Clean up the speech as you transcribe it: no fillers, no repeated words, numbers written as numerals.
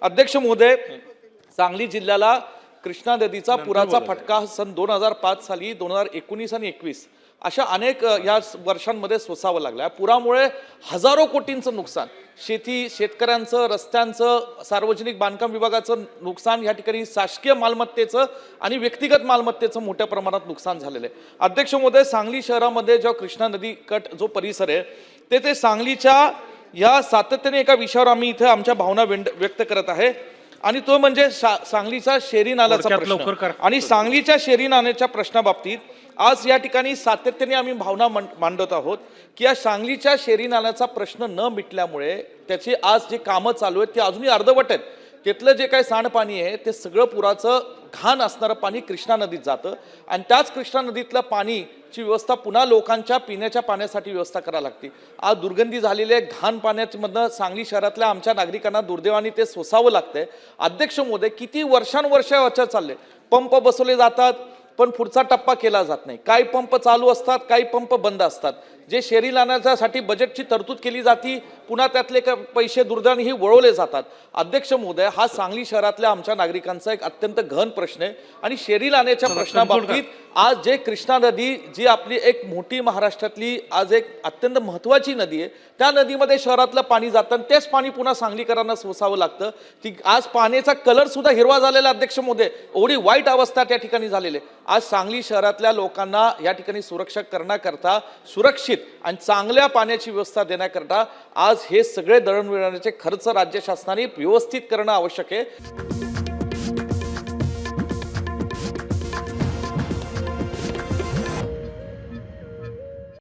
अध्यक्ष महोदय, सांगली जिल्ह्याला कृष्णा नदीचा पुराचा फटका सन 2005 साली 2019 आणि 21 अशा अनेक या वर्षांमध्ये सोसावं लागला। पुरामुळे हजारो कोटींचं नुकसान, शेतकऱ्यांचं, रस्त्यांचं, सार्वजनिक बांधकाम विभागाचं नुकसान, या ठिकाणी शासकीय मालमत्तेचं आणि व्यक्तिगत मालमत्तेचं मोठ्या प्रमाणात नुकसान झालेलं आहे। अध्यक्ष महोदय, सांगली शहरामध्ये जो कृष्णा नदी कट जो परिसर आहे ते सांगलीच्या या सातत्याने एका विषयावर आम्ही इथे आमच्या भावना व्यक्त करत आहे आणि तो म्हणजे सांगलीचा शेरी नाल्याचा प्रश्न। आणि सांगलीच्या शेरी नाल्याच्या प्रश्नाबाबतीत आज या ठिकाणी सातत्याने आम्ही भावना मांडत आहोत की या सांगलीच्या शेरी नाल्याचा प्रश्न न मिटल्यामुळे त्याची आज जी कामं चालू आहेत ती अजूनही अर्धवट आहेत। तिथलं जे काही सांडपाणी आहे ते सगळं पुराचं घाण असणारं पाणी कृष्णा नदीत जातं आणि त्याच कृष्णा नदीतलं पाणीची व्यवस्था पुन्हा लोकांच्या पिण्याच्या पाण्यासाठी व्यवस्था करावी लागते। आज दुर्गंधी झालेल्या घाण पाण्यामधनं सांगली शहरातल्या आमच्या नागरिकांना दुर्दैवाने ते सोसावं लागतंय। अध्यक्ष महोदय, किती वर्षानुवर्षे चालले, पंप बसवले जातात पण पुढचा टप्पा केला जात नाही। काही पंप चालू असतात, काही पंप बंद असतात। जे शेरी नाल्यासाठी बजेटची तरतूद केली जाती पुन्हा त्यातले पैसे दुर्दैवाने वळवले जातात। अध्यक्ष महोदय, हा सांगली शहरातल्या आमच्या नागरिकांचा एक अत्यंत गहन प्रश्न आहे आणि शेरी नाल्याच्या प्रश्नाबाबतीत आज जे कृष्णा नदी जी आपली एक मोठी महाराष्ट्रातली आज एक अत्यंत महत्त्वाची नदी आहे त्या नदीमध्ये शहरातलं पाणी जातं, तेच पाणी पुन्हा सांगलीकरांना सोसावं लागतं। की आज पाण्याचा कलर सुद्धा हिरवा झालेला अध्यक्ष महोदय, एवढी वाईट अवस्था त्या ठिकाणी झालेली आहे। आज सांगली शहरातल्या लोकांना या ठिकाणी सुरक्षा करण्याकरता, सुरक्षित आणि चांगल्या पाण्याची व्यवस्था देण्याकरता आज हे सगळे दळणवळणाचे खर्च राज्य शासनाने व्यवस्थित करणं आवश्यक आहे।